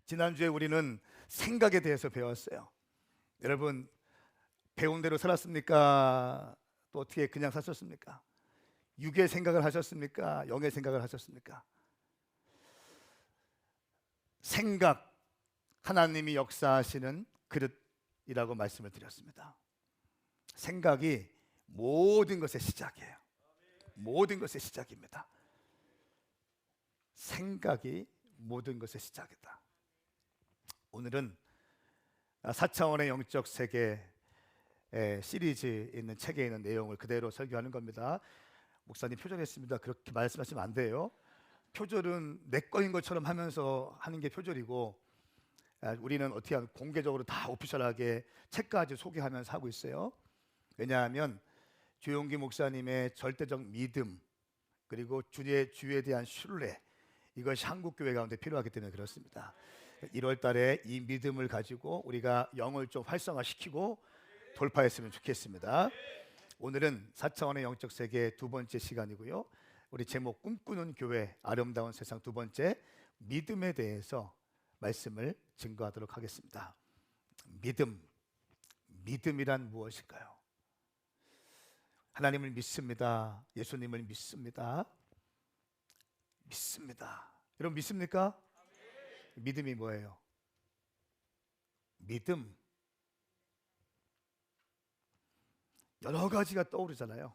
지난주에 우리는 생각에 대해서 배웠어요. 여러분, 배운 대로 살았습니까? 또 어떻게 그냥 사셨습니까? 육의 생각을 하셨습니까? 영의 생각을 하셨습니까? 생각, 하나님이 역사하시는 그릇이라고 말씀을 드렸습니다. 생각이 모든 것의 시작이에요. 모든 것의 시작입니다. 생각이 모든 것의 시작이다. 오늘은 4차원의 영적 세계 시리즈에 있는 책에 있는 내용을 그대로 설교하는 겁니다. 목사님 표절했습니다. 그렇게 말씀하시면 안 돼요. 표절은 내 거인 것처럼 하면서 하는 게 표절이고, 우리는 어떻게 하면 공개적으로 다 오피셜하게 책까지 소개하면서 하고 있어요. 왜냐하면 조용기 목사님의 절대적 믿음, 그리고 주에 대한 신뢰, 이것이 한국 교회 가운데 필요하기 때문에 그렇습니다. 1월 달에 이 믿음을 가지고 우리가 영을 좀 활성화시키고 돌파했으면 좋겠습니다. 오늘은 4차원의 영적 세계 두 번째 시간이고요. 우리 제목 꿈꾸는 교회 아름다운 세상 두 번째, 믿음에 대해서 말씀을 증거하도록 하겠습니다. 믿음이란 무엇일까요? 하나님을 믿습니다. 예수님을 믿습니다. 여러분 믿습니까? 믿음이 뭐예요? 믿음, 여러 가지가 떠오르잖아요.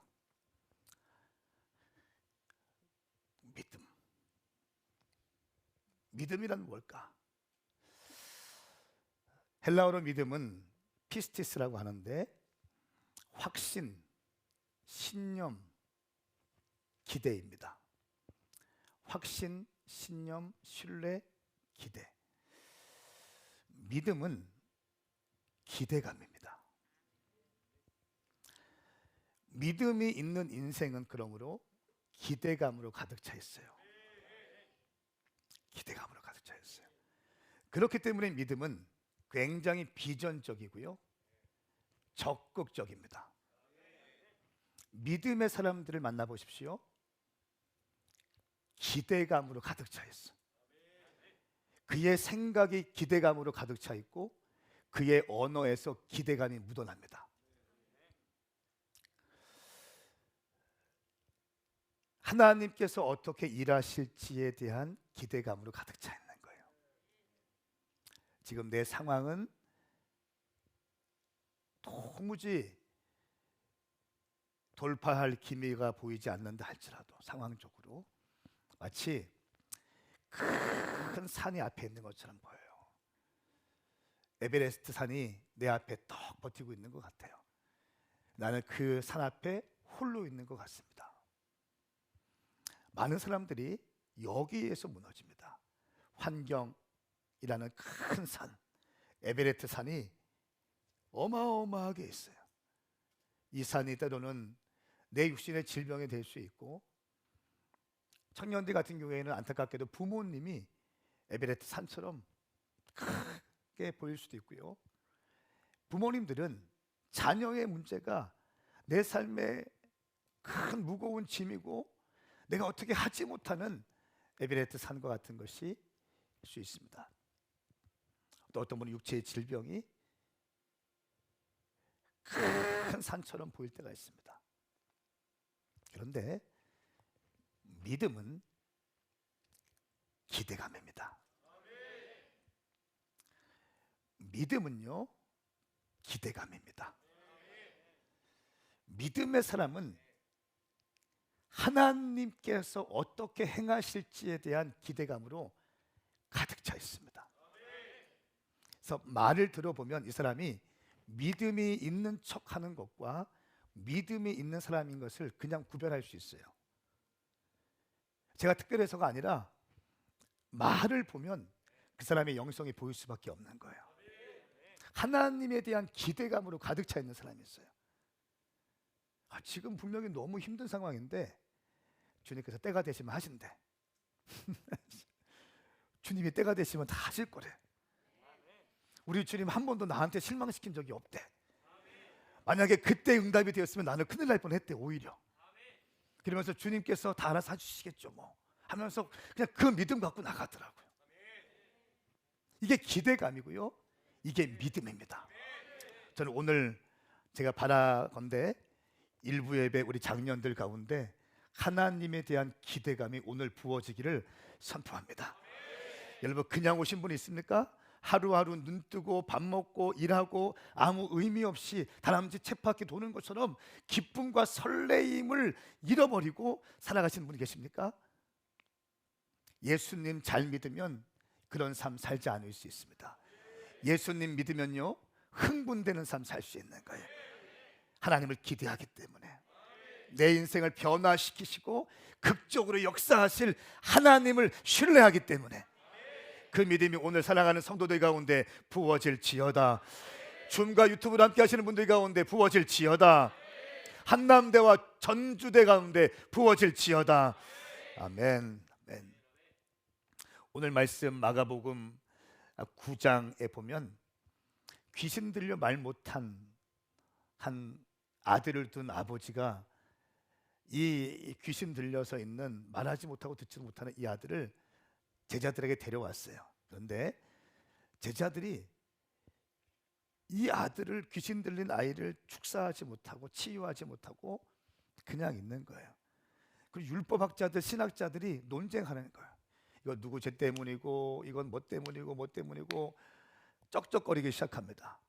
믿음이란 뭘까? 헬라어로 믿음은 피스티스라고 하는데, 확신, 신념, 기대입니다. 확신, 신념, 신뢰, 기대. 믿음은 기대감입니다. 믿음이 있는 인생은 그러므로 기대감으로 가득 차 있어요. 기대감으로 가득 차 있어요. 그렇기 때문에 믿음은 굉장히 비전적이고요, 적극적입니다. 믿음의 사람들을 만나보십시오. 기대감으로 가득 차 있어. 그의 생각이 기대감으로 가득 차 있고, 그의 언어에서 기대감이 묻어납니다. 하나님께서 어떻게 일하실지에 대한 기대감으로 가득 차 있는 거예요. 지금 내 상황은 도무지 돌파할 기미가 보이지 않는다 할지라도 상황적으로 마치 큰 산이 앞에 있는 것처럼 보여요. 에베레스트 산이 내 앞에 딱 버티고 있는 것 같아요. 나는 그 산 앞에 홀로 있는 것 같습니다. 많은 사람들이 여기에서 무너집니다. 환경이라는 큰 산, 에베레스트 산이 어마어마하게 있어요. 이 산이 때로는 내 육신의 질병이 될 수 있고, 청년들 같은 경우에는 안타깝게도 부모님이 에베레스트 산처럼 크게 보일 수도 있고요. 부모님들은 자녀의 문제가 내 삶의 큰 무거운 짐이고, 내가 어떻게 하지 못하는 에베레스트 산과 같은 것이 될 수 있습니다. 또 어떤 분은 육체의 질병이 큰 산처럼 보일 때가 있습니다. 그런데 믿음은 기대감입니다. 믿음은요, 기대감입니다. 믿음의 사람은 하나님께서 어떻게 행하실지에 대한 기대감으로 가득 차 있습니다. 그래서 말을 들어보면 이 사람이 믿음이 있는 척하는 것과 믿음이 있는 사람인 것을 그냥 구별할 수 있어요. 제가 특별해서가 아니라 말을 보면 그 사람의 영성이 보일 수밖에 없는 거예요. 하나님에 대한 기대감으로 가득 차 있는 사람이 있어요. 지금 분명히 너무 힘든 상황인데 주님께서 때가 되시면 하신대. 주님이 때가 되시면 다 하실 거래. 우리 주님 한 번도 나한테 실망시킨 적이 없대. 만약에 그때 응답이 되었으면 나는 큰일 날 뻔했대. 오히려 그러면서 주님께서 다 알아서 해주시겠죠 뭐 하면서 그냥 그 믿음 갖고 나가더라고요. 이게 기대감이고요, 이게 믿음입니다. 저는 오늘 제가 바라건대 일부 예배 우리 장년들 가운데 하나님에 대한 기대감이 오늘 부어지기를 선포합니다. 여러분, 그냥 오신 분 있습니까? 하루하루 눈 뜨고 밥 먹고 일하고 아무 의미 없이 다람쥐 쳇바퀴 도는 것처럼 기쁨과 설레임을 잃어버리고 살아가시는 분이 계십니까? 예수님 잘 믿으면 그런 삶 살지 않을 수 있습니다. 예수님 믿으면요, 흥분되는 삶 살 수 있는 거예요. 하나님을 기대하기 때문에, 내 인생을 변화시키시고 극적으로 역사하실 하나님을 신뢰하기 때문에 그 믿음이 오늘 살아가는 성도들 가운데 부어질지어다. 줌과 유튜브로 함께 하시는 분들 가운데 부어질지어다. 한남대와 전주대 가운데 부어질지어다. 아멘. 아멘. 오늘 말씀 마가복음 9장에 보면 귀신 들려 말 못한 한 아들을 둔 아버지가 이 귀신 들려서 있는 말하지 못하고 듣지 못하는 이 아들을 제자들에게 데려왔어요. 그런데 제자들이 이 아들을, 귀신 들린 아이를 축사하지 못하고 치유하지 못하고 그냥 있는 거예요. 그리고 율법학자들, 신학자들이 논쟁하는 거예요. 이거 누구 죄 때문이고, 이건 뭐 때문이고, 뭐 때문이고 쩍쩍거리기 시작합니다.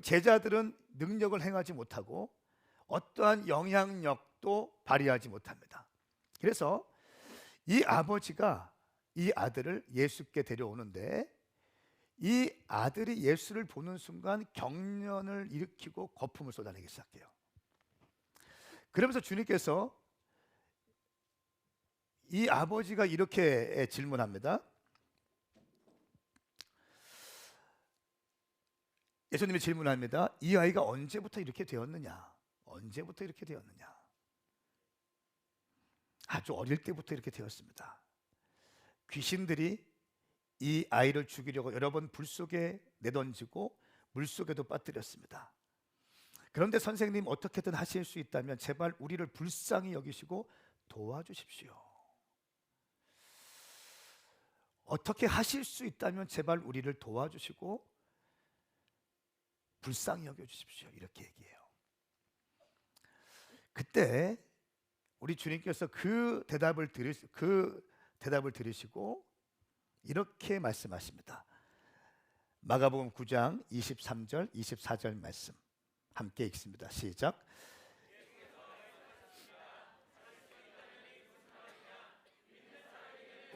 제자들은 능력을 행하지 못하고 어떠한 영향력도 발휘하지 못합니다. 그래서 이 아버지가 이 아들을 예수께 데려오는데, 이 아들이 예수를 보는 순간 경련을 일으키고 거품을 쏟아내기 시작해요. 그러면서 주님께서 이 아버지가 이렇게 질문합니다. 예수님이 질문합니다. 이 아이가 언제부터 이렇게 되었느냐? 언제부터 이렇게 되었느냐? 아주 어릴 때부터 이렇게 되었습니다. 귀신들이 이 아이를 죽이려고 여러 번 불 속에 내던지고 물 속에도 빠뜨렸습니다. 그런데 선생님, 어떻게든 하실 수 있다면 제발 우리를 불쌍히 여기시고 도와주십시오. 어떻게 하실 수 있다면 제발 우리를 도와주시고 불쌍히 여겨주십시오. 이렇게 얘기해요. 그때 우리 주님께서 그 대답을 들으시고 이렇게 말씀하십니다. 마가복음 9장 23절 24절 말씀 함께 읽습니다. 시작.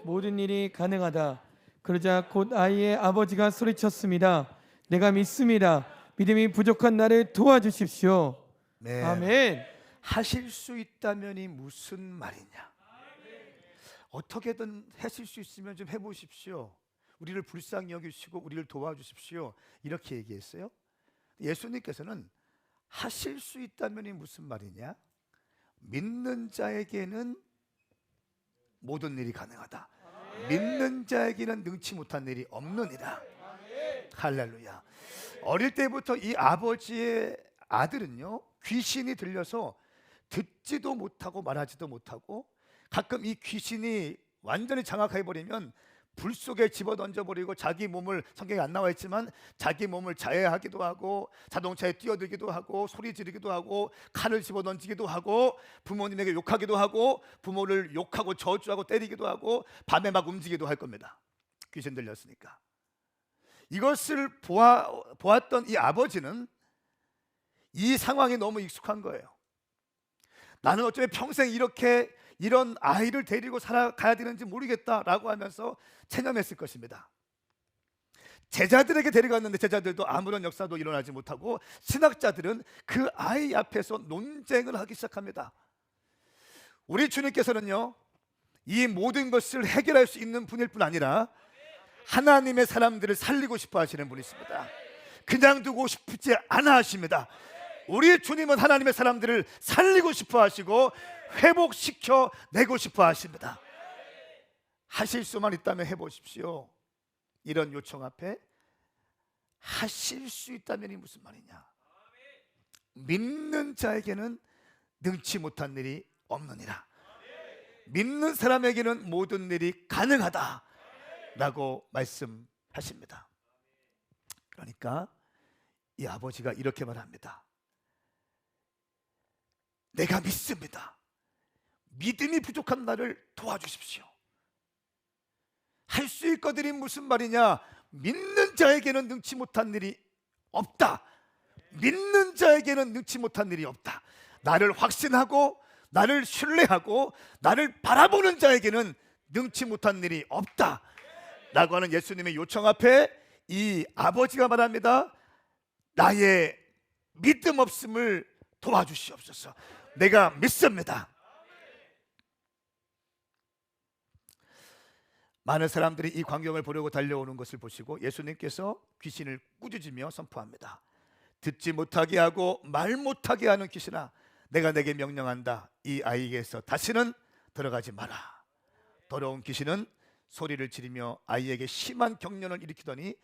모든 일이 가능하다. 그러자 곧 아이의 아버지가 소리쳤습니다. 내가 믿습니다. 믿음이 부족한 나를 도와주십시오. 네. 아멘. 하실 수 있다면이 무슨 말이냐? 어떻게든 하실 수 있으면 좀 해보십시오. 우리를 불쌍히 여기시고 우리를 도와주십시오. 이렇게 얘기했어요. 예수님께서는 하실 수 있다면이 무슨 말이냐? 믿는 자에게는 모든 일이 가능하다. 믿는 자에게는 능치 못한 일이 없느니라. 할렐루야. 어릴 때부터 이 아버지의 아들은요, 귀신이 들려서 듣지도 못하고 말하지도 못하고, 가끔 이 귀신이 완전히 장악해버리면 불 속에 집어던져버리고 자기 몸을, 성경에 안 나와 있지만 자기 몸을 자해하기도 하고 자동차에 뛰어들기도 하고 소리 지르기도 하고 칼을 집어던지기도 하고 부모님에게 욕하기도 하고 부모를 욕하고 저주하고 때리기도 하고 밤에 막 움직이기도 할 겁니다. 귀신 들렸으니까. 이것을 보았던 이 아버지는 이 상황이 너무 익숙한 거예요. 나는 어쩌면 평생 이런 아이를 데리고 살아가야 되는지 모르겠다라고 하면서 체념했을 것입니다. 제자들에게 데려갔는데 제자들도 아무런 역사도 일어나지 못하고, 신학자들은 그 아이 앞에서 논쟁을 하기 시작합니다. 우리 주님께서는요, 이 모든 것을 해결할 수 있는 분일 뿐 아니라 하나님의 사람들을 살리고 싶어 하시는 분이십니다. 그냥 두고 싶지 않아 하십니다. 우리 주님은 하나님의 사람들을 살리고 싶어 하시고 회복시켜 내고 싶어 하십니다. 하실 수만 있다면 해보십시오. 이런 요청 앞에 하실 수 있다면이 무슨 말이냐? 믿는 자에게는 능치 못한 일이 없느니라. 믿는 사람에게는 모든 일이 가능하다 라고 말씀하고 하십니다. 그러니까 이 아버지가 이렇게 말합니다. 내가 믿습니다. 믿음이 부족한 나를 도와주십시오. 할 수 있거든이 무슨 말이냐? 믿는 자에게는 능치 못한 일이 없다. 믿는 자에게는 능치 못한 일이 없다. 나를 확신하고 나를 신뢰하고 나를 바라보는 자에게는 능치 못한 일이 없다 라고 하는 예수님의 요청 앞에 이 아버지가 말합니다. 나의 믿음 없음을 도와주시옵소서. 내가 믿습니다. 많은 사람들이 이 광경을 보려고 달려오는 것을 보시고 예수님께서 귀신을 꾸짖으며 선포합니다. 듣지 못하게 하고 말 못하게 하는 귀신아, 내가 내게 명령한다. 이 아이에게서 다시는 들어가지 마라. 더러운 귀신은 소리를 지르며 아이에게 심한 경련을 일으키더니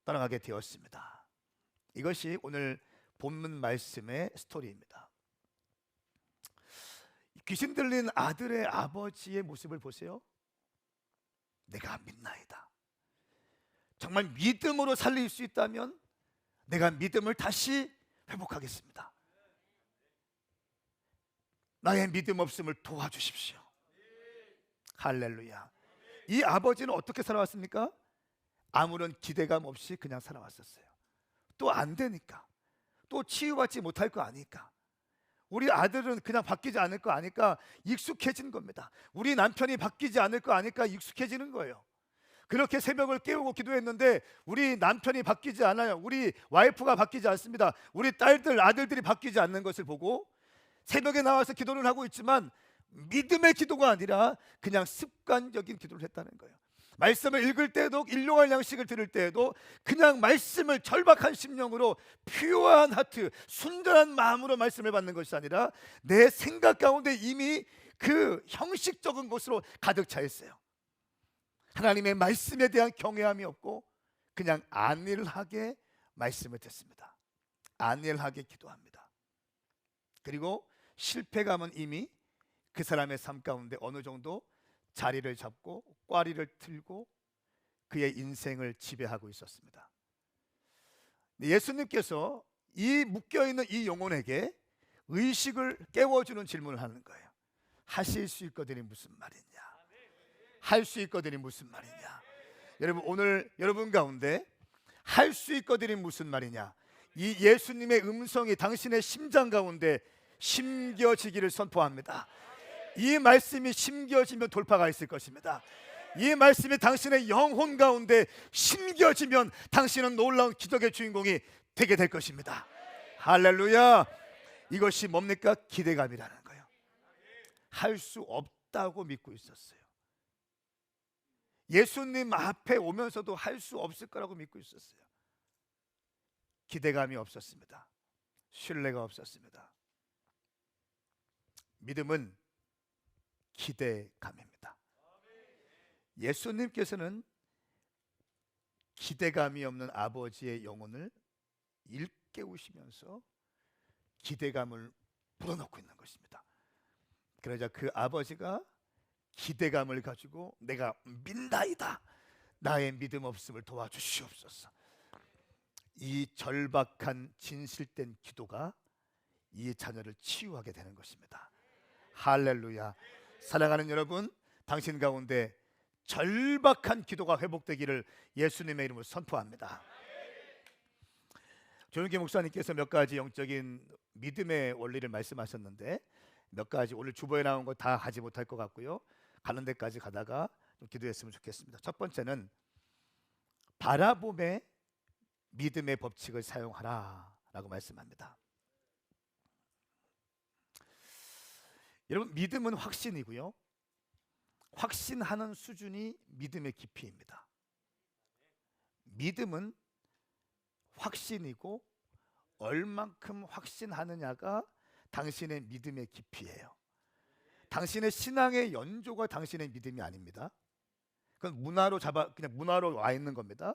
떠나가게 되었습니다. 이것이 오늘 본문 말씀의 스토리입니다. 귀신 들린 아들의 아버지의 모습을 보세요. 내가 믿나이다. 정말 믿음으로 살릴 수 있다면 내가 믿음을 다시 회복하겠습니다. 나의 믿음 없음을 도와주십시오. 할렐루야. 이 아버지는 어떻게 살아왔습니까? 아무런 기대감 없이 그냥 살아왔었어요. 또 안 되니까, 또 치유받지 못할 거 아니까, 우리 아들은 그냥 바뀌지 않을 거 아니까 익숙해진 겁니다. 우리 남편이 바뀌지 않을 거 아니까 익숙해지는 거예요. 그렇게 새벽을 깨우고 기도했는데 우리 남편이 바뀌지 않아요. 우리 와이프가 바뀌지 않습니다. 우리 딸들, 아들들이 바뀌지 않는 것을 보고 새벽에 나와서 기도를 하고 있지만 믿음의 기도가 아니라 그냥 습관적인 기도를 했다는 거예요. 말씀을 읽을 때에도, 일용할 양식을 들을 때에도 그냥 말씀을 절박한 심령으로 퓨어한 하트, 순전한 마음으로 말씀을 받는 것이 아니라 내 생각 가운데 이미 그 형식적인 것으로 가득 차 있어요. 하나님의 말씀에 대한 경외함이 없고 그냥 안일하게 말씀을 듣습니다. 안일하게 기도합니다. 그리고 실패감은 이미 그 사람의 삶 가운데 어느 정도 자리를 잡고 꽈리를 틀고 그의 인생을 지배하고 있었습니다. 예수님께서 이 묶여있는 이 영혼에게 의식을 깨워주는 질문을 하는 거예요. 하실 수 있거든이 무슨 말이냐? 할 수 있거든이 무슨 말이냐? 여러분, 오늘 여러분 가운데 할 수 있거든이 무슨 말이냐? 이 예수님의 음성이 당신의 심장 가운데 심겨지기를 선포합니다. 이 말씀이 심겨지면 돌파가 있을 것입니다. 이 말씀이 당신의 영혼 가운데 심겨지면 당신은 놀라운 기적의 주인공이 되게 될 것입니다. 할렐루야. 이것이 뭡니까? 기대감이라는 거예요. 할 수 없다고 믿고 있었어요. 예수님 앞에 오면서도 할 수 없을 거라고 믿고 있었어요. 기대감이 없었습니다. 신뢰가 없었습니다. 믿음은 기대감입니다. 예수님께서는 기대감이 없는 아버지의 영혼을 일깨우시면서 기대감을 불어넣고 있는 것입니다. 그러자 그 아버지가 기대감을 가지고 내가 믿나이다. 나의 믿음 없음을 도와주시옵소서. 이 절박한 진실된 기도가 이 자녀를 치유하게 되는 것입니다. 할렐루야. 사랑하는 여러분, 당신 가운데 절박한 기도가 회복되기를 예수님의 이름으로 선포합니다. 조용기 목사님께서 몇 가지 영적인 믿음의 원리를 말씀하셨는데 몇 가지 오늘 주보에 나온 거 다 하지 못할 것 같고요. 가는 데까지 가다가 좀 기도했으면 좋겠습니다. 첫 번째는 바라봄의 믿음의 법칙을 사용하라 라고 말씀합니다. 여러분, 믿음은 확신이고요. 확신하는 수준이 믿음의 깊이입니다. 믿음은 확신이고 얼만큼 확신하느냐가 당신의 믿음의 깊이예요. 당신의 신앙의 연조가 당신의 믿음이 아닙니다. 그건 그냥 문화로 와 있는 겁니다.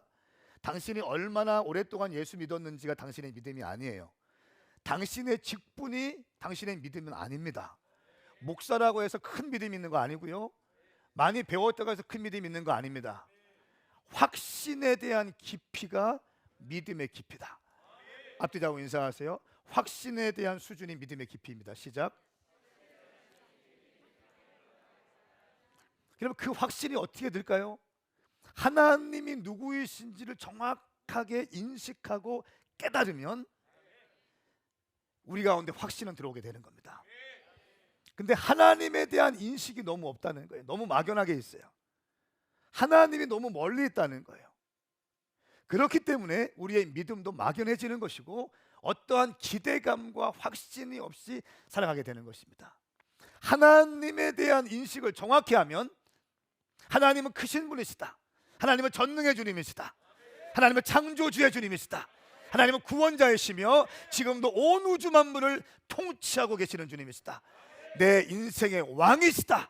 당신이 얼마나 오랫동안 예수 믿었는지가 당신의 믿음이 아니에요. 당신의 직분이 당신의 믿음은 아닙니다. 목사라고 해서 큰 믿음이 있는 거 아니고요. 많이 배웠다고 해서 큰 믿음이 있는 거 아닙니다. 확신에 대한 깊이가 믿음의 깊이다. 앞뒤자고 인사하세요. 확신에 대한 수준이 믿음의 깊이입니다. 시작. 그럼 그 확신이 어떻게 될까요? 하나님이 누구이신지를 정확하게 인식하고 깨달으면 우리 가운데 확신은 들어오게 되는 겁니다. 근데 하나님에 대한 인식이 너무 없다는 거예요. 너무 막연하게 있어요. 하나님이 너무 멀리 있다는 거예요. 그렇기 때문에 우리의 믿음도 막연해지는 것이고 어떠한 기대감과 확신이 없이 살아가게 되는 것입니다. 하나님에 대한 인식을 정확히 하면 하나님은 크신 분이시다. 하나님은 전능의 주님이시다. 하나님은 창조주의 주님이시다. 하나님은 구원자이시며 지금도 온 우주 만물을 통치하고 계시는 주님이시다. 내 인생의 왕이시다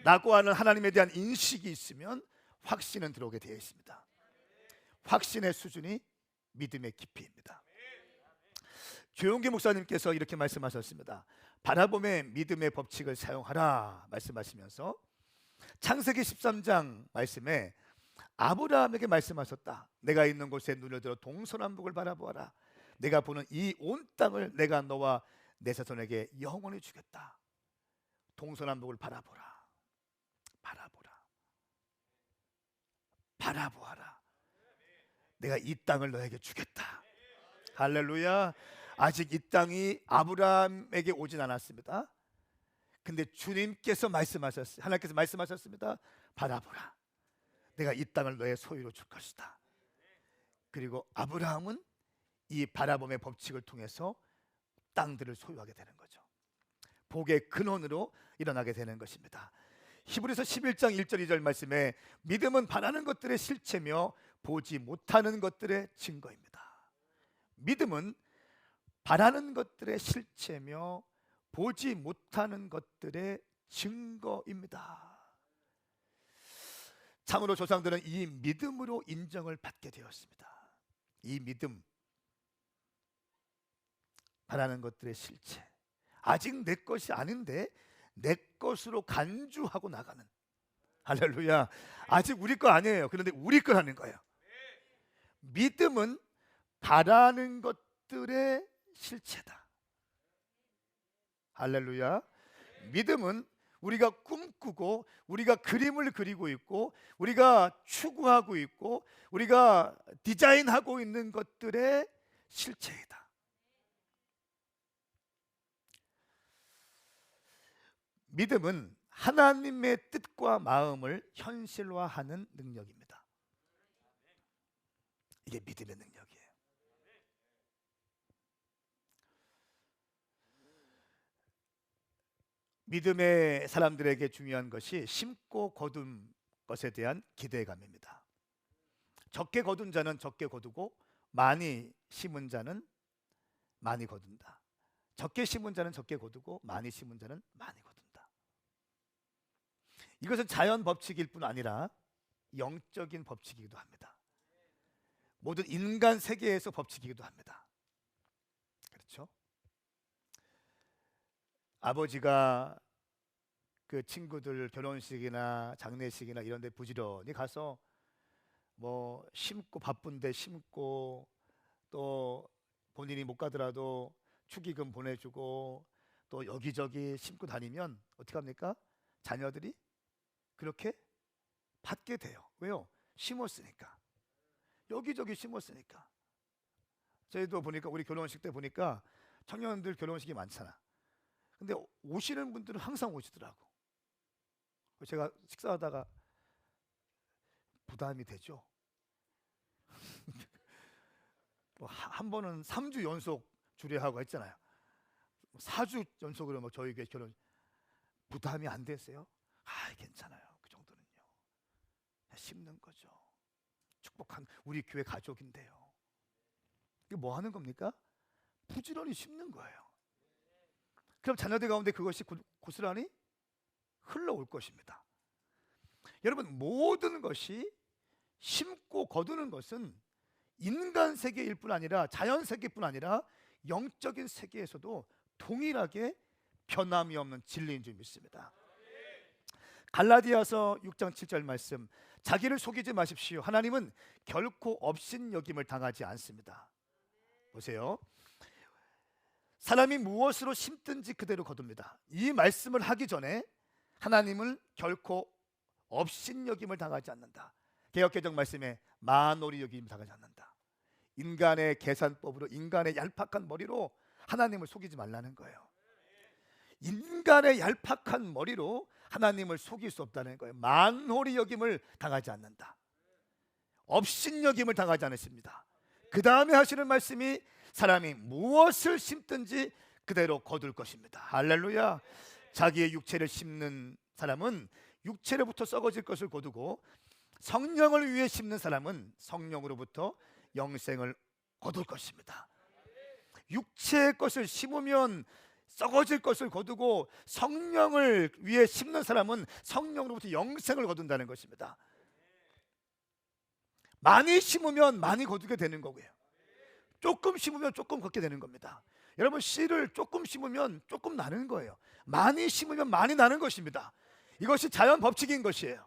라고 하는 하나님에 대한 인식이 있으면 확신은 들어오게 되어 있습니다. 확신의 수준이 믿음의 깊이입니다. 조용기 목사님께서 이렇게 말씀하셨습니다. 바라봄의 믿음의 법칙을 사용하라 말씀하시면서 창세기 13장 말씀에 아브라함에게 말씀하셨다. 내가 있는 곳에 눈을 들어 동서남북을 바라보아라. 내가 보는 이 온 땅을 내가 너와 내 자손에게 영원히 주겠다. 동서남북을 바라보라. 바라보라. 바라보아라. 내가 이 땅을 너에게 주겠다. 할렐루야. 아직 이 땅이 아브라함에게 오진 않았습니다. 근데 주님께서 말씀하셨어요. 하나님께서 말씀하셨습니다. 바라보라. 내가 이 땅을 너의 소유로 줄 것이다. 그리고 아브라함은 이 바라봄의 법칙을 통해서 땅들을 소유하게 되는 거죠. 복의 근원으로 일어나게 되는 것입니다. 히브리서 11장 1절 2절 말씀에 믿음은 바라는 것들의 실체며 보지 못하는 것들의 증거입니다. 믿음은 바라는 것들의 실체며 보지 못하는 것들의 증거입니다. 참으로 조상들은 이 믿음으로 인정을 받게 되었습니다. 이 믿음, 바라는 것들의 실체, 아직 내 것이 아닌데 내 것으로 간주하고 나가는, 할렐루야. 아직 우리 거 아니에요. 그런데 우리 거라는 거예요. 믿음은 바라는 것들의 실체다. 할렐루야. 믿음은 우리가 꿈꾸고 우리가 그림을 그리고 있고 우리가 추구하고 있고 우리가 디자인하고 있는 것들의 실체이다. 믿음은 하나님의 뜻과 마음을 현실화하는 능력입니다. 이게 믿음의 능력이에요. 믿음의 사람들에게 중요한 것이 심고 거둔 것에 대한 기대감입니다. 적게 거둔 자는 적게 거두고 많이 심은 자는 많이 거둔다. 적게 심은 자는 적게 거두고 많이 심은 자는 많이 거둔다. 이것은 자연 법칙일 뿐 아니라 영적인 법칙이기도 합니다. 모든 인간 세계에서 법칙이기도 합니다. 그렇죠? 아버지가 그 친구들 결혼식이나 장례식이나 이런 데 부지런히 가서 뭐 심고 바쁜데 심고 또 본인이 못 가더라도 축의금 보내주고 또 여기저기 심고 다니면 어떻게 합니까? 자녀들이 그렇게 받게 돼요. 왜요? 심었으니까. 여기저기 심었으니까. 저희도 보니까 우리 결혼식 때 보니까 청년들 결혼식이 많잖아. 근데 오시는 분들은 항상 오시더라고. 제가 식사하다가 부담이 되죠. 뭐 한 번은 3주 연속 주례하고 했잖아요. 4주 연속으로 뭐 저희 교회 결혼 부담이 안 됐어요? 아, 괜찮아요. 그 정도는요. 심는 거죠. 축복한 우리 교회 가족인데요. 이게 뭐 하는 겁니까? 부지런히 심는 거예요. 그럼 자녀들 가운데 그것이 고스란히 흘러올 것입니다. 여러분, 모든 것이 심고 거두는 것은 인간 세계일 뿐 아니라 자연 세계뿐 아니라 영적인 세계에서도 동일하게 변함이 없는 진리인 줄 믿습니다. 갈라디아서 6장 7절 말씀, 자기를 속이지 마십시오. 하나님은 결코 업신여김을 당하지 않습니다. 보세요. 사람이 무엇으로 심든지 그대로 거둡니다. 이 말씀을 하기 전에 하나님은 결코 업신여김을 당하지 않는다. 개역개정 말씀에 만오리 여김을 당하지 않는다. 인간의 계산법으로, 인간의 얄팍한 머리로 하나님을 속이지 말라는 거예요. 인간의 얄팍한 머리로 하나님을 속일 수 없다는 거예요. 만홀이 여김을 당하지 않는다. 업신여김을 당하지 않으십니다. 그 다음에 하시는 말씀이 사람이 무엇을 심든지 그대로 거둘 것입니다. 할렐루야. 자기의 육체를 심는 사람은 육체로부터 썩어질 것을 거두고, 성령을 위해 심는 사람은 성령으로부터 영생을 거둘 것입니다. 육체의 것을 심으면 썩어질 것을 거두고, 성령을 위해 심는 사람은 성령으로부터 영생을 거둔다는 것입니다. 많이 심으면 많이 거두게 되는 거고요, 조금 심으면 조금 걷게 되는 겁니다. 여러분, 씨를 조금 심으면 조금 나는 거예요. 많이 심으면 많이 나는 것입니다. 이것이 자연 법칙인 것이에요.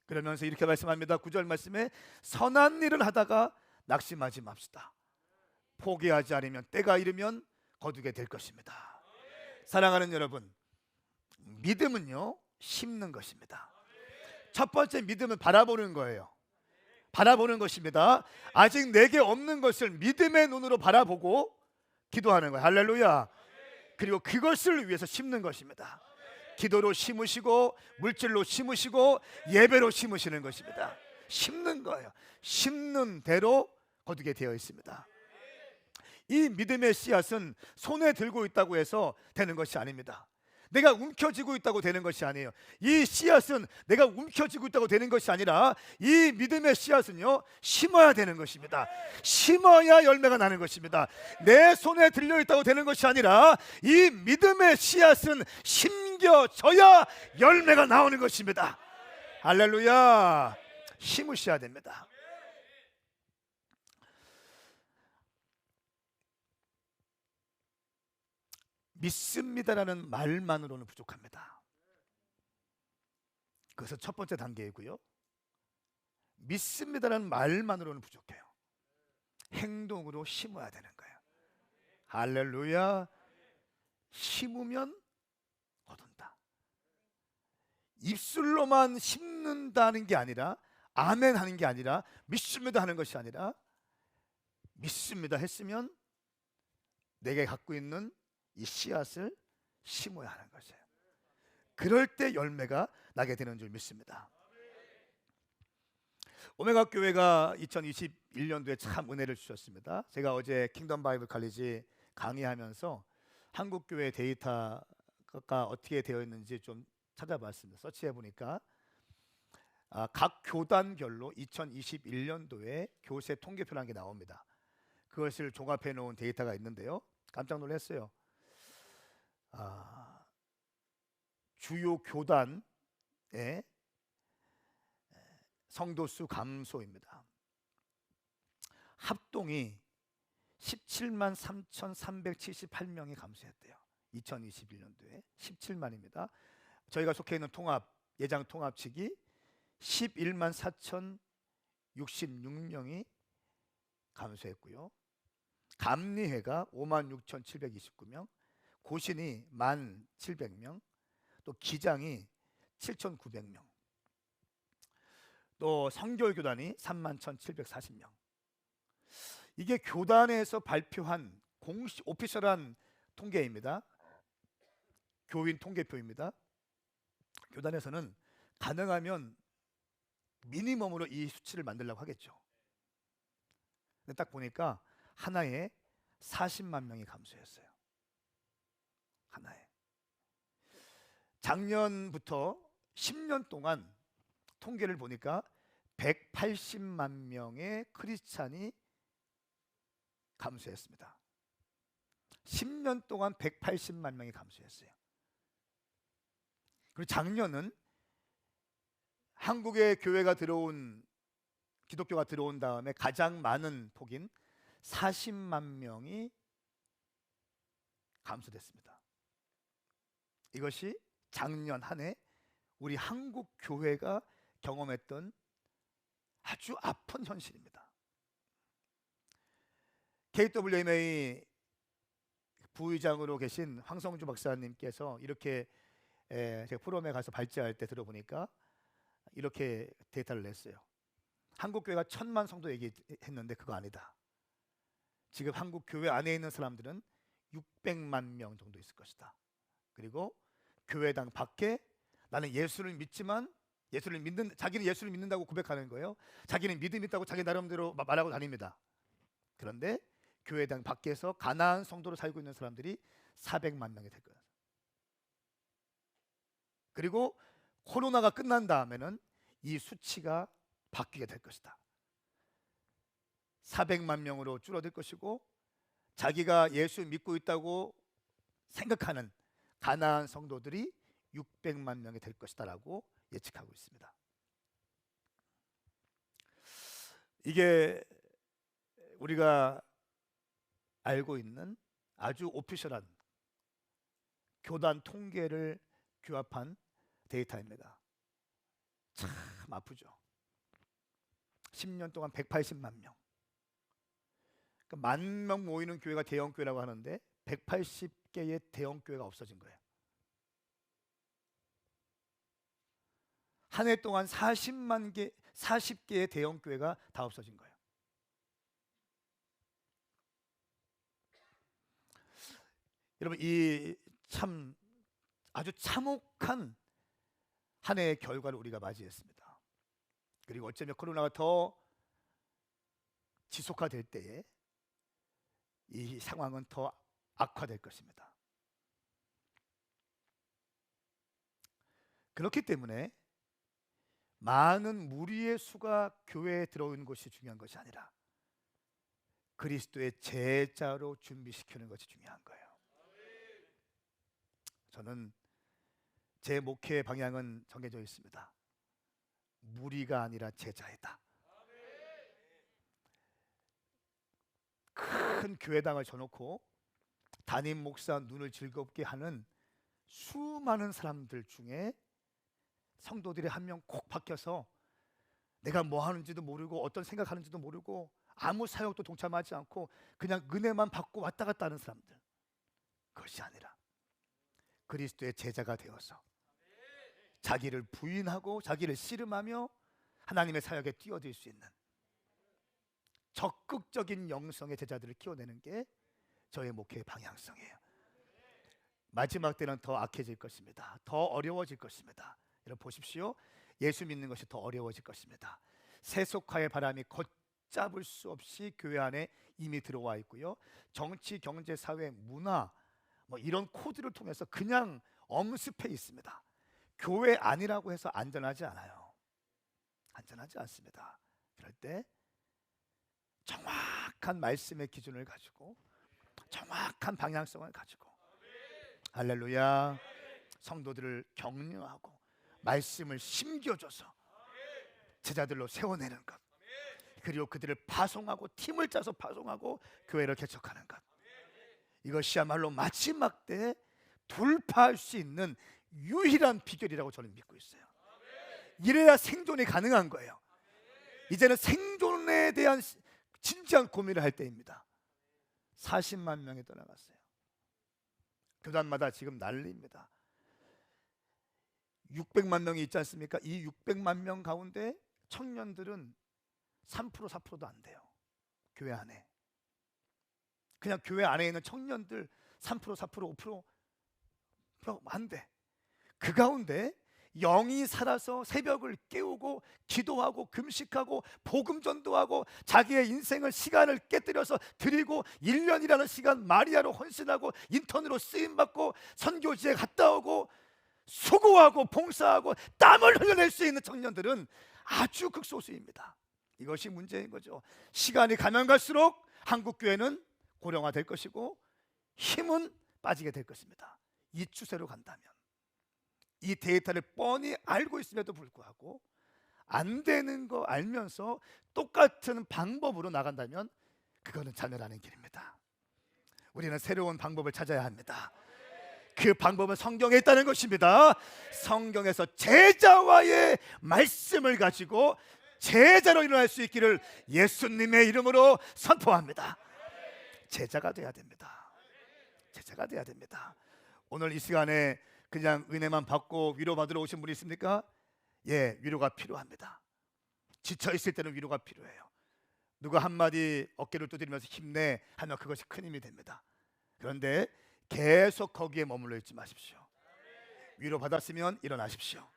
그러면서 이렇게 말씀합니다. 9절 말씀에 선한 일을 하다가 낙심하지 맙시다. 포기하지 않으면 때가 이르면 거두게 될 것입니다. 사랑하는 여러분, 믿음은요, 심는 것입니다. 첫 번째 믿음은 바라보는 거예요. 바라보는 것입니다. 아직 내게 없는 것을 믿음의 눈으로 바라보고 기도하는 거예요. 할렐루야. 그리고 그것을 위해서 심는 것입니다. 기도로 심으시고, 물질로 심으시고, 예배로 심으시는 것입니다. 심는 거예요. 심는 대로 거두게 되어 있습니다. 이 믿음의 씨앗은 손에 들고 있다고 해서 되는 것이 아닙니다. 내가 움켜쥐고 있다고 되는 것이 아니에요. 이 씨앗은 내가 움켜쥐고 있다고 되는 것이 아니라, 이 믿음의 씨앗은요, 심어야 되는 것입니다. 심어야 열매가 나는 것입니다. 내 손에 들려 있다고 되는 것이 아니라, 이 믿음의 씨앗은 심겨져야 열매가 나오는 것입니다. 할렐루야. 심으셔야 됩니다. 믿습니다라는 말만으로는 부족합니다. 그것은 첫 번째 단계이고요, 믿습니다라는 말만으로는 부족해요. 행동으로 심어야 되는 거예요. 할렐루야. 심으면 거둔다. 입술로만 심는다는 게 아니라, 아멘 하는 게 아니라, 믿습니다 하는 것이 아니라, 믿습니다 했으면 내게 갖고 있는 이 씨앗을 심어야 하는 것이에요. 그럴 때 열매가 나게 되는 줄 믿습니다. 오메가 교회가 2021년도에 참 은혜를 주셨습니다. 제가 어제 킹덤 바이블 칼리지 강의하면서 한국 교회 데이터가 어떻게 되어 있는지 좀 찾아봤습니다. 서치해 보니까 각 교단별로 2021년도에 교세 통계표라는 게 나옵니다. 그것을 종합해 놓은 데이터가 있는데요, 깜짝 놀랐어요. 주요 교단의 성도수 감소입니다. 합동이 17만 3,378명이 감소했대요. 2021년도에 17만입니다. 저희가 속해 있는 예장 통합측이 11만 4,066명이 감소했고요. 감리회가 5만 6,729명, 고신이 1,700명, 또 기장이 7,900명, 또 성결교단이 31,740명. 이게 교단에서 발표한 공식 오피셜한 통계입니다. 교인 통계표입니다. 교단에서는 가능하면 미니멈으로 이 수치를 만들려고 하겠죠. 근데 딱 보니까 하나에 40만 명이 감소했어요. 하나에. 작년부터 10년 동안 통계를 보니까 180만 명의 크리스찬이 감소했습니다. 10년 동안 180만 명이 감소했어요. 그리고 작년은 한국에 교회가 들어온, 기독교가 들어온 다음에 가장 많은 폭인 40만 명이 감소됐습니다. 이것이 작년 한 해 우리 한국 교회가 경험했던 아주 아픈 현실입니다. KWMA 부의장으로 계신 황성주 박사님께서 이렇게 제가 포럼에 가서 발제할 때 들어보니까 이렇게 데이터를 냈어요. 한국 교회가 1000만 성도 얘기했는데 그거 아니다. 지금 한국 교회 안에 있는 사람들은 600만 명 정도 있을 것이다. 그리고 교회당 밖에 나는 예수를 믿지만 자기는 예수를 믿는다고 고백하는 거예요. 자기는 믿음 있다고 자기 나름대로 말하고 다닙니다. 그런데 교회당 밖에서 가나안 성도로 살고 있는 사람들이 400만 명이 될 거예요. 그리고 코로나가 끝난 다음에는 이 수치가 바뀌게 될 것이다. 400만 명으로 줄어들 것이고 자기가 예수 믿고 있다고 생각하는 가나안 성도들이 600만 명이 될 것이다라고 예측하고 있습니다. 이게 우리가 알고 있는 아주 오피셜한 교단 통계를 규합한 데이터입니다. 참 아프죠. 10년 동안 180만 명. 그러니까 10,000명 모이는 교회가 대형 교회라고 하는데 180개의 대형 교회가 없어진 거예요. 한 해 동안 40개의 대형 교회가 다 없어진 거예요. 여러분, 이 참 아주 참혹한 한 해의 결과를 우리가 맞이했습니다. 그리고 어쩌면 코로나가 더 지속화될 때에 이 상황은 더 악화될 것입니다. 그렇기 때문에 많은 무리의 수가 교회에 들어오는 것이 중요한 것이 아니라 그리스도의 제자로 준비시키는 것이 중요한 거예요. 저는 제 목회 방향은 정해져 있습니다. 무리가 아니라 제자이다. 큰 교회당을 쳐놓고 담임 목사 눈을 즐겁게 하는 수많은 사람들 중에 성도들이 한 명 콕 박혀서 내가 뭐 하는지도 모르고 어떤 생각하는지도 모르고 아무 사역도 동참하지 않고 그냥 은혜만 받고 왔다 갔다 하는 사람들, 그것이 아니라 그리스도의 제자가 되어서 자기를 부인하고 자기를 씨름하며 하나님의 사역에 뛰어들 수 있는 적극적인 영성의 제자들을 키워내는 게 저의 목회의 방향성이에요. 마지막 때는 더 악해질 것입니다. 더 어려워질 것입니다. 여러분 보십시오. 예수 믿는 것이 더 어려워질 것입니다. 세속화의 바람이 걷잡을 수 없이 교회 안에 이미 들어와 있고요. 정치, 경제, 사회, 문화 이런 코드를 통해서 그냥 엄습해 있습니다. 교회 아니라고 해서 안전하지 않아요. 안전하지 않습니다. 그럴 때 정확한 말씀의 기준을 가지고 정확한 방향성을 가지고 할렐루야 성도들을 격려하고 말씀을 심겨줘서 제자들로 세워내는 것, 그리고 그들을 파송하고 팀을 짜서 파송하고 교회를 개척하는 것, 이것이야말로 마지막 때에 돌파할 수 있는 유일한 비결이라고 저는 믿고 있어요. 이래야 생존이 가능한 거예요. 이제는 생존에 대한 진지한 고민을 할 때입니다. 40만 명이 떠나갔어요. 교단마다 지금 난리입니다. 600만 명이 있지 않습니까? 이 600만 명 가운데 청년들은 3% 4%도 안 돼요. 교회 안에. 그냥 교회 안에 있는 청년들 3% 4% 5% 안 돼. 그 가운데 영이 살아서 새벽을 깨우고 기도하고 금식하고 복음 전도하고 자기의 인생을 시간을 깨뜨려서 드리고 1년이라는 시간 마리아로 헌신하고 인턴으로 쓰임받고 선교지에 갔다 오고 수고하고 봉사하고 땀을 흘려낼 수 있는 청년들은 아주 극소수입니다. 이것이 문제인 거죠. 시간이 가면 갈수록 한국 교회는 고령화될 것이고 힘은 빠지게 될 것입니다. 이 추세로 간다면, 이 데이터를 뻔히 알고 있음에도 불구하고 안 되는 거 알면서 똑같은 방법으로 나간다면 그거는 자멸하는 길입니다. 우리는 새로운 방법을 찾아야 합니다. 그 방법은 성경에 있다는 것입니다. 성경에서 제자와의 말씀을 가지고 제자로 일어날 수 있기를 예수님의 이름으로 선포합니다. 제자가 돼야 됩니다. 제자가 돼야 됩니다. 오늘 이 시간에 그냥 은혜만 받고 위로받으러 오신 분이 있습니까? 예, 위로가 필요합니다. 지쳐 있을 때는 위로가 필요해요. 누가 한마디 어깨를 두드리면서 힘내 하면 그것이 큰 힘이 됩니다. 그런데 계속 거기에 머물러 있지 마십시오. 위로받았으면 일어나십시오.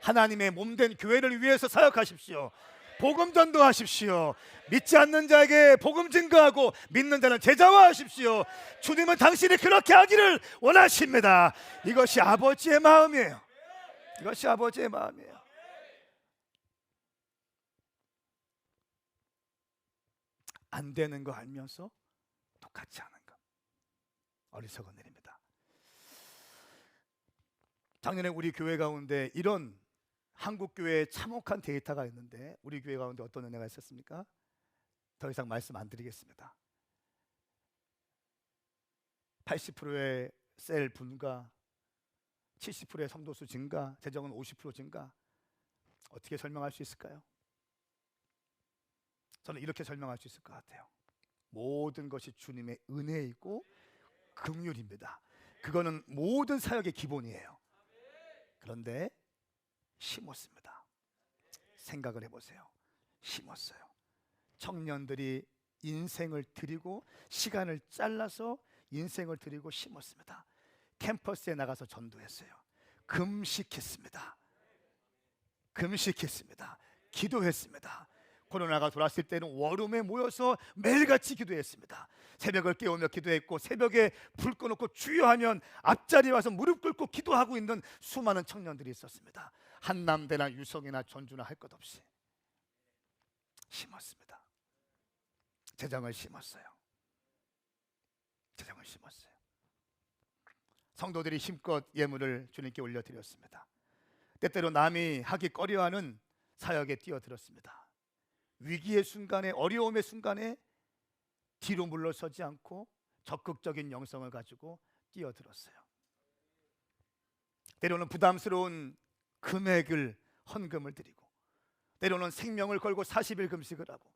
하나님의 몸된 교회를 위해서 사역하십시오. 복음 전도하십시오. 믿지 않는 자에게 복음 증거하고 믿는 자는 제자화하십시오. 주님은 당신이 그렇게 하기를 원하십니다. 이것이 아버지의 마음이에요. 이것이 아버지의 마음이에요. 안 되는 거 알면서 똑같이 하는 것, 어리석은 일입니다. 작년에 우리 교회 가운데 이런 한국 교회의 참혹한 데이터가 있는데, 우리 교회 가운데 어떤 은혜가 있었습니까? 더 이상 말씀 안 드리겠습니다. 80%의 셀 분가, 70%의 성도수 증가, 재정은 50% 증가. 어떻게 설명할 수 있을까요? 저는 이렇게 설명할 수 있을 것 같아요. 모든 것이 주님의 은혜이고 긍휼입니다. 그거는 모든 사역의 기본이에요. 그런데 심었습니다. 생각을 해보세요. 심었어요. 청년들이 인생을 드리고 시간을 잘라서 인생을 드리고 심었습니다. 캠퍼스에 나가서 전도했어요. 금식했습니다. 금식했습니다. 기도했습니다. 코로나가 돌았을 때는 워룸에 모여서 매일같이 기도했습니다. 새벽을 깨우며 기도했고, 새벽에 불 꺼놓고 주여 하면 앞자리에 와서 무릎 꿇고 기도하고 있는 수많은 청년들이 있었습니다. 한남대나 유성이나 전주나 할 것 없이 심었습니다. 재정을 심었어요. 재정을 심었어요. 성도들이 힘껏 예물을 주님께 올려드렸습니다. 때때로 남이 하기 꺼려하는 사역에 뛰어들었습니다. 위기의 순간에, 어려움의 순간에 뒤로 물러서지 않고 적극적인 영성을 가지고 뛰어들었어요. 때로는 부담스러운 금액을, 헌금을 드리고, 때로는 생명을 걸고 40일 금식을 하고,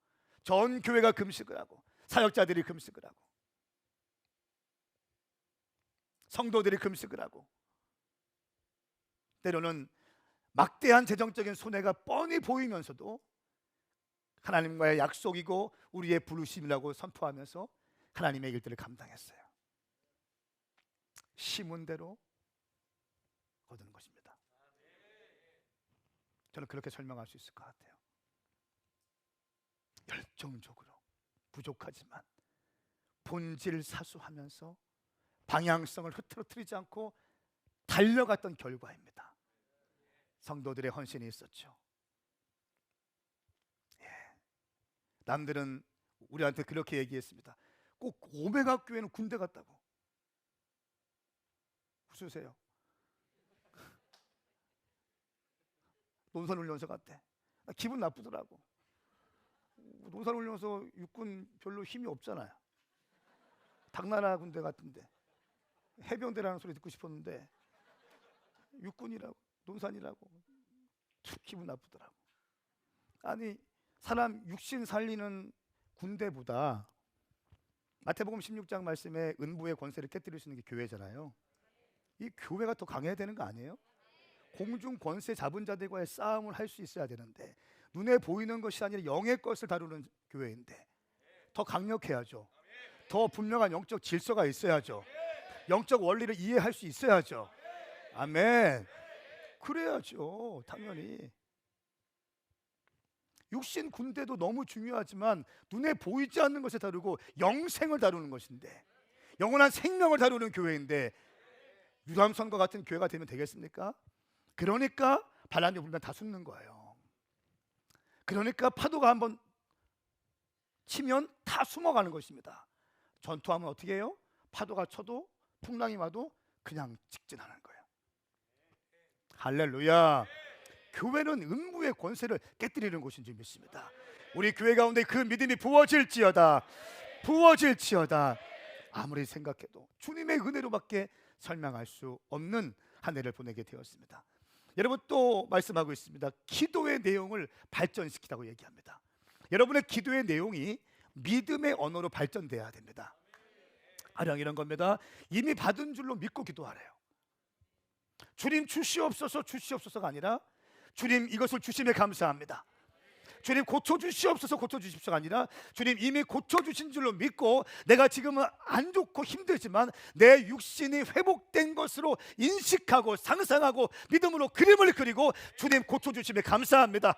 전 교회가 금식을 하고, 사역자들이 금식을 하고, 성도들이 금식을 하고, 때로는 막대한 재정적인 손해가 뻔히 보이면서도 하나님과의 약속이고 우리의 부르심이라고 선포하면서 하나님의 일들을 감당했어요. 심은 대로 거두는 것입니다. 저는 그렇게 설명할 수 있을 것 같아요. 열정적으로, 부족하지만 본질 사수하면서 방향성을 흐트러뜨리지 않고 달려갔던 결과입니다. 성도들의 헌신이 있었죠. 남들은 우리한테 그렇게 얘기했습니다. 꼭 오메가 교회는 군대 같다고. 웃으세요. 논산훈련소 같대. 기분 나쁘더라고. 논산훈련소 육군 별로 힘이 없잖아요. 당나라 군대 같은데. 해병대라는 소리 듣고 싶었는데 육군이라고, 논산이라고. 기분 나쁘더라고. 아니, 사람 육신 살리는 군대보다 마태복음 16장 말씀에 은부의 권세를 깨뜨릴 수 있는 게 교회잖아요. 이 교회가 더 강해야 되는 거 아니에요? 공중 권세 잡은 자들과의 싸움을 할 수 있어야 되는데, 눈에 보이는 것이 아니라 영의 것을 다루는 교회인데 더 강력해야죠. 더 분명한 영적 질서가 있어야죠. 영적 원리를 이해할 수 있어야죠. 아멘. 그래야죠. 당연히. 육신 군대도 너무 중요하지만 눈에 보이지 않는 것을 다루고 영생을 다루는 것인데, 영원한 생명을 다루는 교회인데 유람선과 같은 교회가 되면 되겠습니까? 그러니까 바람이 불면 다 숨는 거예요. 그러니까 파도가 한번 치면 다 숨어가는 것입니다. 전투하면 어떻게 해요? 파도가 쳐도 풍랑이 와도 그냥 직진하는 거예요. 할렐루야. 교회는 음부의 권세를 깨뜨리는 곳인 줄 믿습니다. 우리 교회 가운데 그 믿음이 부어질지어다. 부어질지어다. 아무리 생각해도 주님의 은혜로밖에 설명할 수 없는 한 해를 보내게 되었습니다. 여러분 또 말씀하고 있습니다. 기도의 내용을 발전시키라고 얘기합니다. 여러분의 기도의 내용이 믿음의 언어로 발전돼야 됩니다. 가령 이런 겁니다. 이미 받은 줄로 믿고 기도하래요. 주님 주시옵소서, 주시옵소서가 아니라 주님 이것을 주심에 감사합니다. 주님 고쳐주시옵소서, 고쳐주십시오가 아니라 주님 이미 고쳐주신 줄로 믿고 내가 지금은 안 좋고 힘들지만 내 육신이 회복된 것으로 인식하고 상상하고 믿음으로 그림을 그리고 주님 고쳐주심에 감사합니다.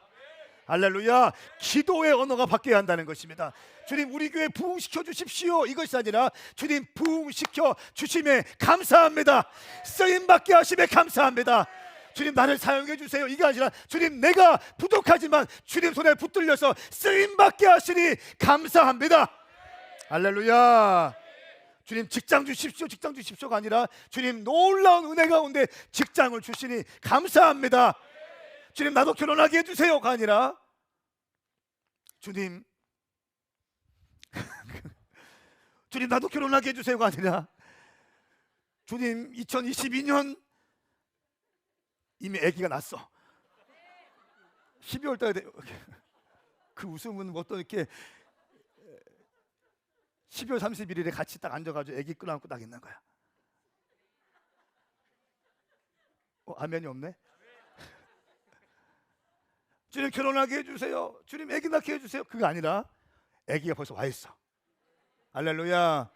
할렐루야. 기도의 언어가 바뀌어야 한다는 것입니다. 주님 우리 교회 부흥시켜 주십시오 이것이 아니라 주님 부흥시켜 주심에 감사합니다. 쓰임받게 하심에 감사합니다. 주님 나를 사용해 주세요 이게 아니라 주님 내가 부족하지만 주님 손에 붙들려서 쓰임받게 하시니 감사합니다. 할렐루야. 주님 직장 주십시오, 직장 주십시오가 아니라 주님 놀라운 은혜 가운데 직장을 주시니 감사합니다. 주님 나도 결혼하게 해주세요가 아니라 주님 주님 나도 결혼하게 해주세요가 아니라 주님 2022년 이미 아기가 났어. 12월 달에 그 웃음은 뭐 또 이렇게 12월 31일에 같이 딱 앉아가지고 아기 끌어안고 딱 있는 거야. 아멘이 없네. 주님 결혼하게 해주세요. 주님 아기 낳게 해주세요. 그게 아니라 아기가 벌써 와 있어. 할렐루야.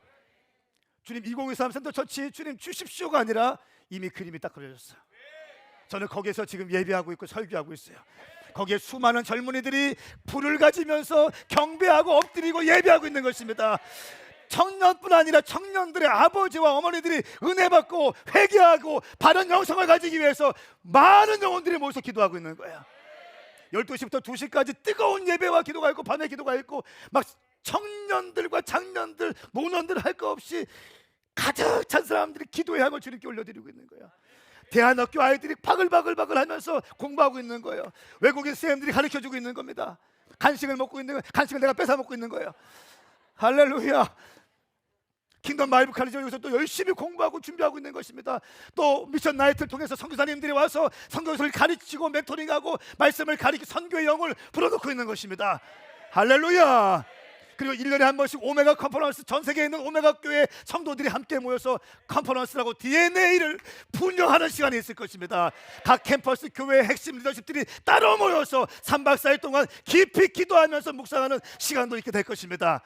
주님 2023 센터처치 주님 주십시오가 아니라 이미 그림이 딱 그려졌어요. 저는 거기에서 지금 예배하고 있고 설교하고 있어요. 거기에 수많은 젊은이들이 불을 가지면서 경배하고 엎드리고 예배하고 있는 것입니다. 청년뿐 아니라 청년들의 아버지와 어머니들이 은혜 받고 회개하고 바른 영성을 가지기 위해서 많은 영혼들이 모여서 기도하고 있는 거야. 12시부터 2시까지 뜨거운 예배와 기도가 있고 밤에 기도가 있고 막 청년들과 장년들 노년들 할 거 없이 가득 찬 사람들이 기도의 향을 주님께 올려드리고 있는 거야. 대안학교 아이들이 바글바글 하면서 공부하고 있는 거예요. 외국인 쌤들이 가르쳐주고 있는 겁니다. 간식을 먹고 있는 거예요. 간식을 내가 뺏어 먹고 있는 거예요. 할렐루야. 킹덤 바이블 카리지 여기서 또 열심히 공부하고 준비하고 있는 것입니다. 또 미션 나이트를 통해서 선교사님들이 와서 선교사를 가르치고 멘토링하고 말씀을 가르치고 선교의 영을 불어넣고 있는 것입니다. 할렐루야. 그리고 1년에 한 번씩 오메가 컨퍼런스, 전 세계에 있는 오메가 교회 성도들이 함께 모여서 컨퍼런스라고 DNA를 분명하는 시간이 있을 것입니다. 각 캠퍼스 교회의 핵심 리더십들이 따로 모여서 3박 4일 동안 깊이 기도하면서 묵상하는 시간도 있게 될 것입니다.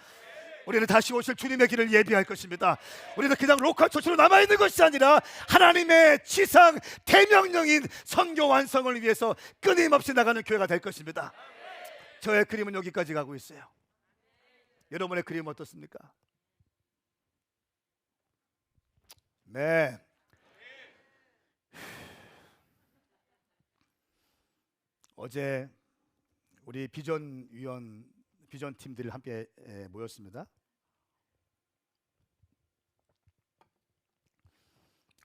우리는 다시 오실 주님의 길을 예비할 것입니다. 우리는 그냥 로컬 처치로 남아있는 것이 아니라 하나님의 지상 대명령인 선교 완성을 위해서 끊임없이 나가는 교회가 될 것입니다. 저의 그림은 여기까지 가고 있어요. 여러분의 그림은 어떻습니까? 네. 어제 우리 비전 팀들이 함께 모였습니다.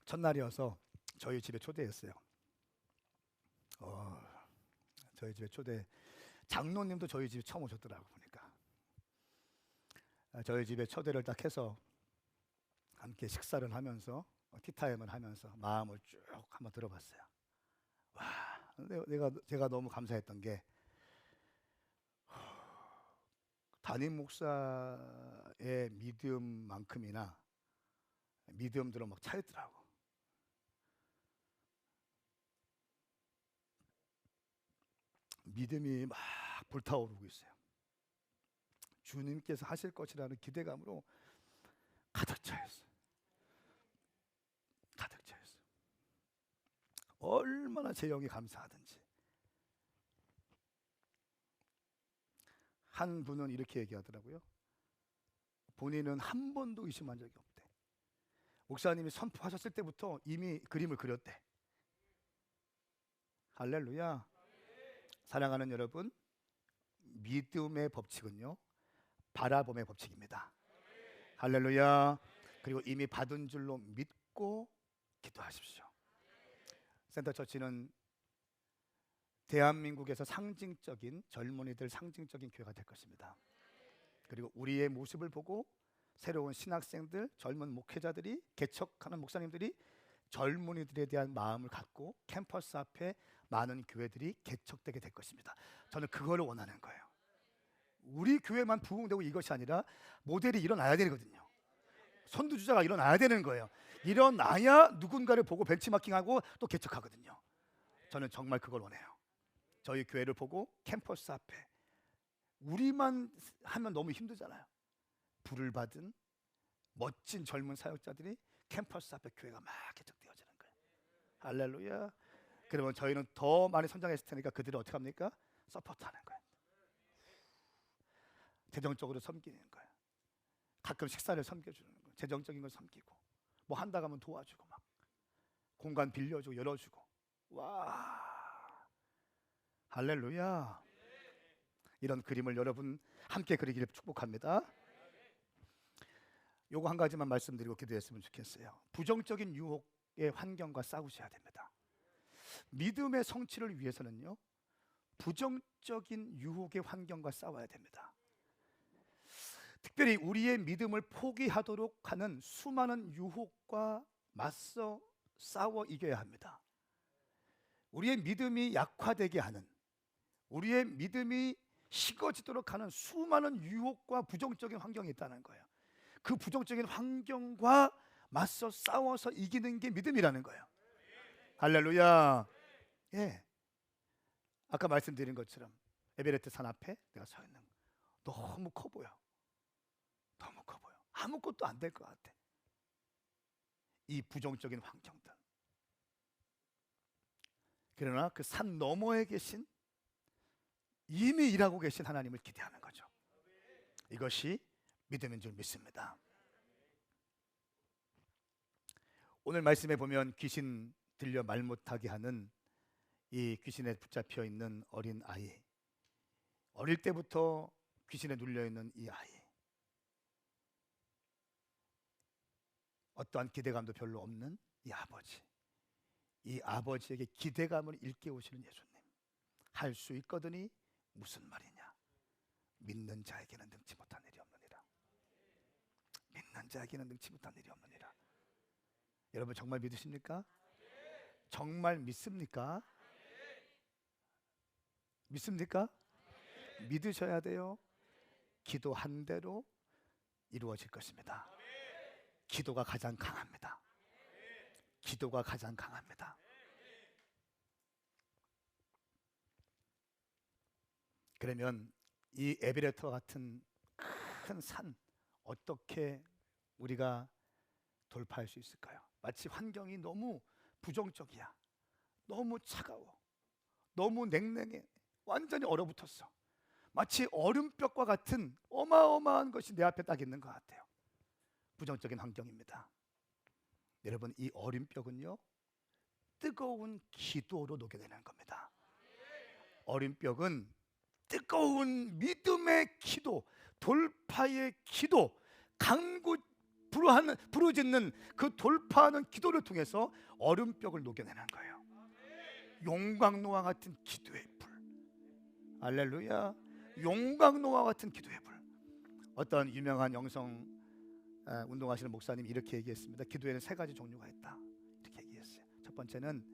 첫날이어서 저희 집에 초대했어요. 저희 집에 장로님도 저희 집에 처음 오셨더라고 보니까. 저희 집에 초대를 딱 해서 함께 식사를 하면서 티타임을 하면서 마음을 쭉 한번 들어봤어요. 와, 제가 너무 감사했던 게 담임 목사의 믿음만큼이나 믿음들은 막 차있더라고. 믿음이 막 불타오르고 있어요. 주님께서 하실 것이라는 기대감으로 가득 차있어요. 가득 차있어요. 얼마나 제 영이 감사하든지. 한 분은 이렇게 얘기하더라고요. 본인은 한 번도 의심한 적이 없대. 목사님이 선포하셨을 때부터 이미 그림을 그렸대. 할렐루야. 사랑하는 여러분, 믿음의 법칙은요, 바라봄의 법칙입니다. 할렐루야. 그리고 이미 받은 줄로 믿고 기도하십시오. 센터처치는 대한민국에서 상징적인 젊은이들 상징적인 교회가 될 것입니다. 그리고 우리의 모습을 보고 새로운 신학생들, 젊은 목회자들이, 개척하는 목사님들이 젊은이들에 대한 마음을 갖고 캠퍼스 앞에 많은 교회들이 개척되게 될 것입니다. 저는 그걸 원하는 거예요. 우리 교회만 부흥되고 이것이 아니라 모델이 일어나야 되거든요. 선두주자가 일어나야 되는 거예요. 일어나야 누군가를 보고 벤치마킹하고 또 개척하거든요. 저는 정말 그걸 원해요. 저희 교회를 보고 캠퍼스 앞에 우리만 하면 너무 힘들잖아요. 불을 받은 멋진 젊은 사역자들이 캠퍼스 앞에 교회가 막 개척되어지는 거예요. 할렐루야. 그러면 저희는 더 많이 성장했을 테니까 그들을 어떻게 합니까? 서포트하는 거예요. 재정적으로 섬기는 거예요. 가끔 식사를 섬겨주는 거예요. 재정적인 걸 섬기고 뭐 한다고 하면 도와주고 막 공간 빌려주고 열어주고. 와, 할렐루야. 이런 그림을 여러분 함께 그리기를 축복합니다. 요거 한 가지만 말씀드리고 기도했으면 좋겠어요. 부정적인 유혹의 환경과 싸우셔야 됩니다. 믿음의 성취를 위해서는요, 부정적인 유혹의 환경과 싸워야 됩니다. 특별히 우리의 믿음을 포기하도록 하는 수많은 유혹과 맞서 싸워 이겨야 합니다. 우리의 믿음이 약화되게 하는, 우리의 믿음이 식어지도록 하는 수많은 유혹과 부정적인 환경이 있다는 거예요. 그 부정적인 환경과 맞서 싸워서 이기는 게 믿음이라는 거예요. 할렐루야. 예. 아까 말씀드린 것처럼 에베레트 산 앞에 내가 서 있는 거 너무 커 보여. 너무 커 보여. 아무것도 안 될 것 같아. 이 부정적인 환경들. 그러나 그 산 너머에 계신, 이미 일하고 계신 하나님을 기대하는 거죠. 이것이 믿음인 줄 믿습니다. 오늘 말씀에 보면 귀신 들려 말 못하게 하는 이 귀신에 붙잡혀 있는 어린 아이, 어릴 때부터 귀신에 눌려 있는 이 아이, 어떠한 기대감도 별로 없는 이 아버지, 이 아버지에게 기대감을 일깨우시는 예수님. 할 수 있거든이 무슨 말이냐? 믿는 자에게는 능치 못한 일이 없느니라. 믿는 자에게는 능치 못한 일이 없느니라. 여러분 정말 믿으십니까? 정말 믿습니까? 믿습니까? 믿으셔야 돼요. 기도한 대로 이루어질 것입니다. 기도가 가장 강합니다. 기도가 가장 강합니다. 그러면 이 에베레트와 같은 큰 산 어떻게 우리가 돌파할 수 있을까요? 마치 환경이 너무 부정적이야. 너무 차가워. 너무 냉랭해. 완전히 얼어붙었어. 마치 얼음벽과 같은 어마어마한 것이 내 앞에 딱 있는 것 같아요. 부정적인 환경입니다. 여러분, 이 얼음벽은요, 뜨거운 기도로 녹여내는 겁니다. 얼음벽은 뜨거운 믿음의 기도, 돌파의 기도, 강구 부르짖는 그 돌파하는 기도를 통해서 얼음벽을 녹여내는 거예요. 용광로와 같은 기도의 불. 할렐루야. 용광로와 같은 기도의 불. 어떤 유명한 영성 운동하시는 목사님이 이렇게 얘기했습니다. 기도에는 세 가지 종류가 있다. 이렇게 얘기했어요. 첫 번째는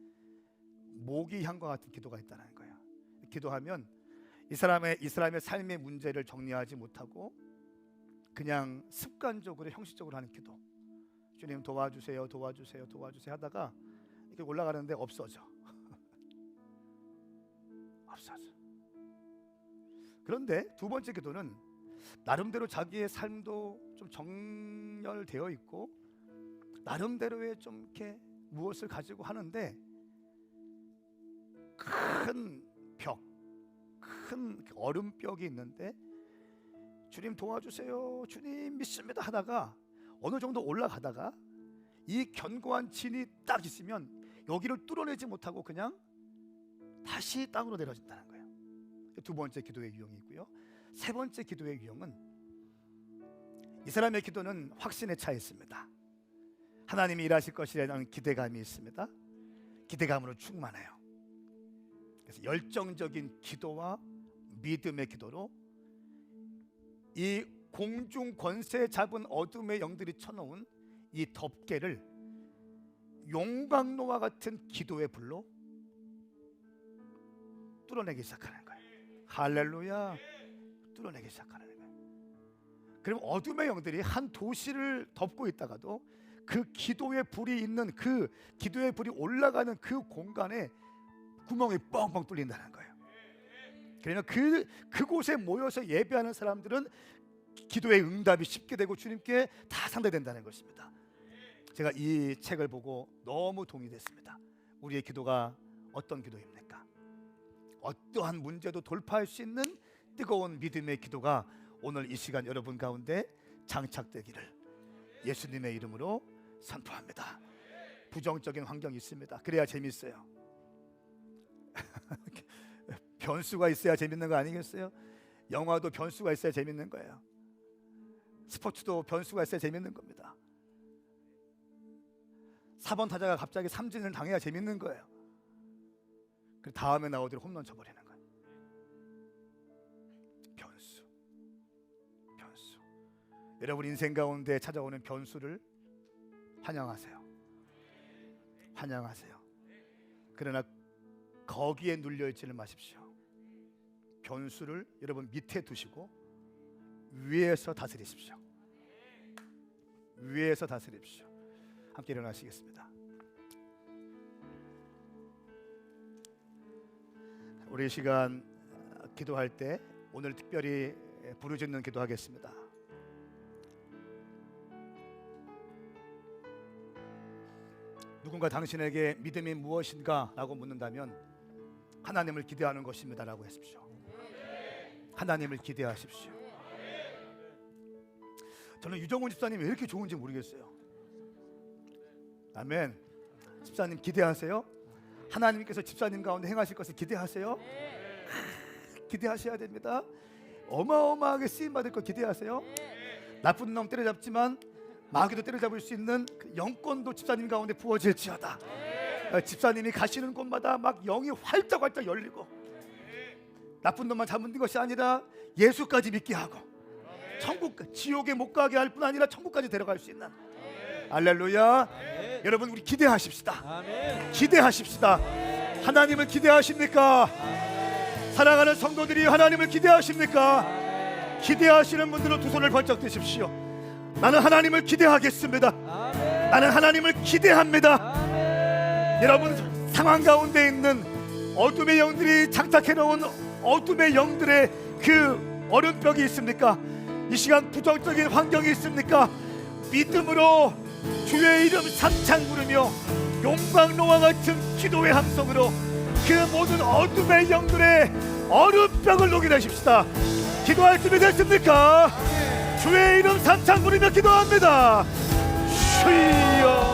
모기향과 같은 기도가 있다는 거예요. 기도하면 이 사람의 삶의 문제를 정리하지 못하고 그냥 습관적으로 형식적으로 하는 기도. 주님 도와주세요, 도와주세요, 도와주세요 하다가 이렇게 올라가는데 없어져. 없어져. 그런데 두 번째 기도는 나름대로 자기의 삶도 좀 정렬되어 있고 나름대로의 좀 이렇게 무엇을 가지고 하는데 큰 벽, 큰 얼음벽이 있는데 주님 도와주세요, 주님 믿습니다 하다가 어느 정도 올라가다가 이 견고한 진이 딱 있으면 여기를 뚫어내지 못하고 그냥 다시 땅으로 내려진다는 거예요. 두 번째 기도의 유형이 있고요. 세 번째 기도의 유형은 이 사람의 기도는 확신에 차 있습니다. 하나님이 일하실 것이라는 기대감이 있습니다. 기대감으로 충만해요. 그래서 열정적인 기도와 믿음의 기도로 이 공중 권세 잡은 어둠의 영들이 쳐놓은 이 덮개를 용광로와 같은 기도의 불로 뚫어내기 시작하는 거예요. 할렐루야. 뚫어내기 시작하는 거예요. 그럼 어둠의 영들이 한 도시를 덮고 있다가도 그 기도의 불이 있는, 그 기도의 불이 올라가는 그 공간에 구멍이 뻥뻥 뚫린다는 거예요. 그러면 그곳에 모여서 예배하는 사람들은 기도의 응답이 쉽게 되고 주님께 다 상대된다는 것입니다. 제가 이 책을 보고 너무 동의됐습니다. 우리의 기도가 어떤 기도입니까? 어떠한 문제도 돌파할 수 있는 뜨거운 믿음의 기도가 오늘 이 시간 여러분 가운데 장착되기를 예수님의 이름으로 선포합니다. 부정적인 환경이 있습니다. 그래야 재밌어요. 변수가 있어야 재밌는 거 아니겠어요? 영화도 변수가 있어야 재밌는 거예요. 스포츠도 변수가 있어야 재밌는 겁니다. 4번 타자가 갑자기 삼진을 당해야 재밌는 거예요. 그 다음에 나오더니 홈런 쳐버리는 거예요. 변수. 여러분 인생 가운데 찾아오는 변수를 환영하세요. 그러나 거기에 눌려있지는 마십시오. 변수를 여러분 밑에 두시고 위에서 다스리십시오. 함께 일어나시겠습니다. 우리 이 시간 기도할 때 오늘 특별히 부르짖는 기도하겠습니다. 누군가 당신에게 믿음이 무엇인가 라고 묻는다면 하나님을 기대하는 것입니다 라고 하십시오. 하나님을 기대하십시오. 저는 유정훈 집사님이 왜 이렇게 좋은지 모르겠어요. 아멘. 집사님 기대하세요. 하나님께서 집사님 가운데 행하실 것을 기대하세요. 기대하셔야 됩니다. 어마어마하게 쓰임받을 것 기대하세요. 나쁜 놈 때려잡지만 마귀도 때려잡을 수 있는 그 영권도 집사님 가운데 부어질지어다. 집사님이 가시는 곳마다 막 영이 활짝활짝 열리고 나쁜 놈만 잡는 것이 아니라 예수까지 믿게 하고 천국, 지옥에 못 가게 할 뿐 아니라 천국까지 데려갈 수 있는. 할렐루야. 여러분 우리 기대하십시다. 기대하십시다. 하나님을 기대하십니까? 사랑하는 성도들이 하나님을 기대하십니까? 기대하시는 분들은 두 손을 번쩍 드십시오. 나는 하나님을 기대하겠습니다. 나는 하나님을 기대합니다. 여러분 상황 가운데 있는 어둠의 영들이 장착해 놓은 어둠의 영들의 그 얼음벽이 있습니까? 이 시간 부정적인 환경이 있습니까? 믿음으로 주의 이름 삼창 부르며 용광로와 같은 기도의 함성으로 그 모든 어둠의 영들의 얼음벽을 녹여내십시다. 기도할 준비 됐습니까? 주의 이름 삼창 부르며 기도합니다. 주여